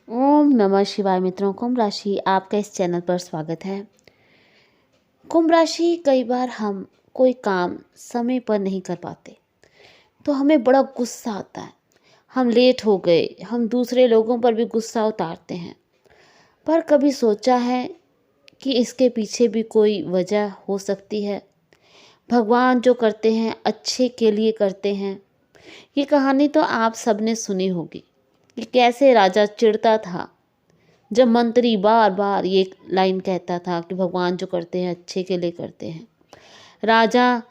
ओम नमः शिवाय मित्रों, कुंभ राशि आपका इस चैनल पर स्वागत है। कुंभ राशि, कई बार हम कोई काम समय पर नहीं कर पाते तो हमें बड़ा गुस्सा आता है। हम लेट हो गए, हम दूसरे लोगों पर भी गुस्सा उतारते हैं। पर कभी सोचा है कि इसके पीछे भी कोई वजह हो सकती है? भगवान जो करते हैं अच्छे के लिए करते हैं। ये कहानी तो आप सबने सुनी होगी कि कैसे राजा चिढ़ता था जब मंत्री बार बार ये लाइन कहता था कि भगवान जो करते हैं अच्छे के लिए करते हैं। राजा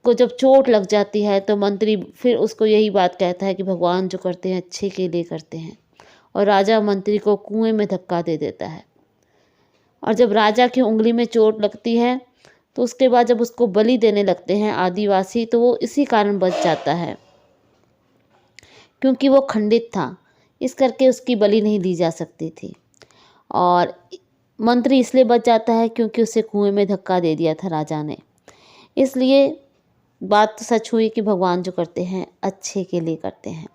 को जब चोट लग जाती है तो मंत्री फिर उसको यही बात कहता है कि भगवान जो करते हैं अच्छे के लिए करते हैं, और राजा मंत्री को कुएं में धक्का दे देता है। और जब राजा की उंगली में चोट लगती है तो उसके बाद जब उसको बलि देने लगते हैं आदिवासी, तो वो इसी कारण बच जाता है क्योंकि वो खंडित था, इस करके उसकी बलि नहीं दी जा सकती थी। और मंत्री इसलिए बच जाता है क्योंकि उसे कुएं में धक्का दे दिया था राजा ने। इसलिए बात तो सच हुई कि भगवान जो करते हैं अच्छे के लिए करते हैं।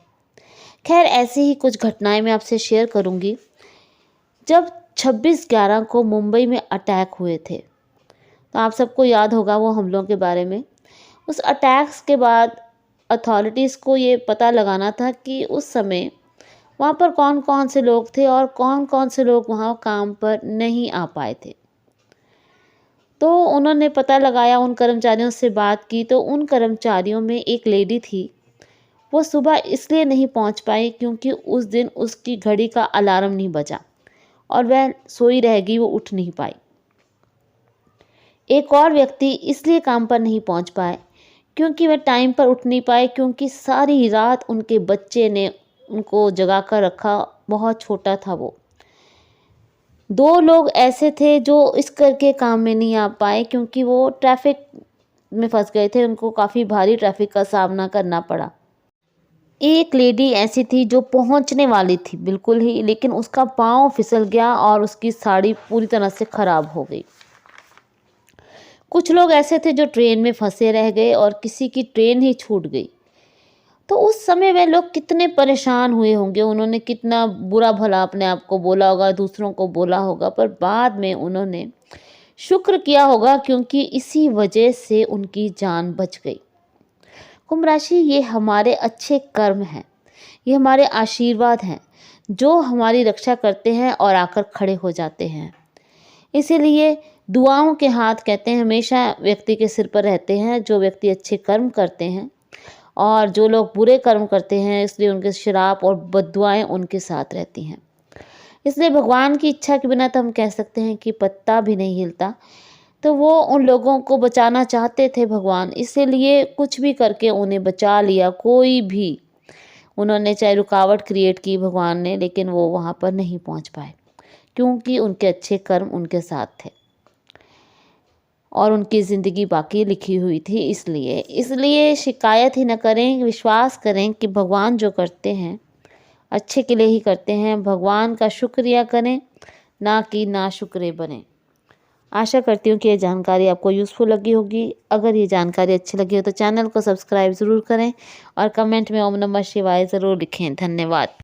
खैर, ऐसी ही कुछ घटनाएं मैं आपसे शेयर करूंगी। जब 26/11 को मुंबई में अटैक हुए थे तो आप सबको याद होगा वो हमलों के बारे में। उस अटैक्स के बाद अथॉरिटीज़ को ये पता लगाना था कि उस समय वहाँ पर कौन कौन से लोग थे और कौन कौन से लोग वहाँ काम पर नहीं आ पाए थे। तो उन्होंने पता लगाया, उन कर्मचारियों से बात की तो उन कर्मचारियों में एक लेडी थी। वो सुबह इसलिए नहीं पहुँच पाई क्योंकि उस दिन उसकी घड़ी का अलार्म नहीं बजा और वह सोई रह गई, वो उठ नहीं पाई। एक और व्यक्ति इसलिए काम पर नहीं पहुँच पाए क्योंकि वह टाइम पर उठ नहीं पाए, क्योंकि सारी रात उनके बच्चे ने उनको जगा कर रखा, बहुत छोटा था वो। 2 लोग ऐसे थे जो इस करके काम में नहीं आ पाए क्योंकि वो ट्रैफिक में फंस गए थे, उनको काफ़ी भारी ट्रैफिक का सामना करना पड़ा। एक लेडी ऐसी थी जो पहुंचने वाली थी बिल्कुल ही, लेकिन उसका पाँव फिसल गया और उसकी साड़ी पूरी तरह से खराब हो गई। कुछ लोग ऐसे थे जो ट्रेन में फंसे रह गए और किसी की ट्रेन ही छूट गई। तो उस समय वे लोग कितने परेशान हुए होंगे, उन्होंने कितना बुरा भला अपने आप को बोला होगा, दूसरों को बोला होगा, पर बाद में उन्होंने शुक्र किया होगा क्योंकि इसी वजह से उनकी जान बच गई। कुंभ राशि, ये हमारे अच्छे कर्म हैं, ये हमारे आशीर्वाद हैं जो हमारी रक्षा करते हैं और आकर खड़े हो जाते हैं। इसीलिए दुआओं के हाथ कहते हैं हमेशा व्यक्ति के सिर पर रहते हैं। जो व्यक्ति अच्छे कर्म करते हैं और जो लोग बुरे कर्म करते हैं, इसलिए उनके श्राप और बद्दुआएं उनके साथ रहती हैं। इसलिए भगवान की इच्छा के बिना तो हम कह सकते हैं कि पत्ता भी नहीं हिलता। तो वो उन लोगों को बचाना चाहते थे भगवान, इसीलिए कुछ भी करके उन्हें बचा लिया। कोई भी उन्होंने चाहे रुकावट क्रिएट की भगवान ने, लेकिन वो वहाँ पर नहीं पहुँच पाए क्योंकि उनके अच्छे कर्म उनके साथ थे और उनकी ज़िंदगी बाकी लिखी हुई थी। इसलिए शिकायत ही न करें, विश्वास करें कि भगवान जो करते हैं अच्छे के लिए ही करते हैं। भगवान का शुक्रिया करें, ना कि नाशुक्रे बने। आशा करती हूँ कि ये जानकारी आपको यूज़फुल लगी होगी। अगर ये जानकारी अच्छी लगी हो तो चैनल को सब्सक्राइब ज़रूर करें और कमेंट में ओम नमः शिवाय ज़रूर लिखें। धन्यवाद।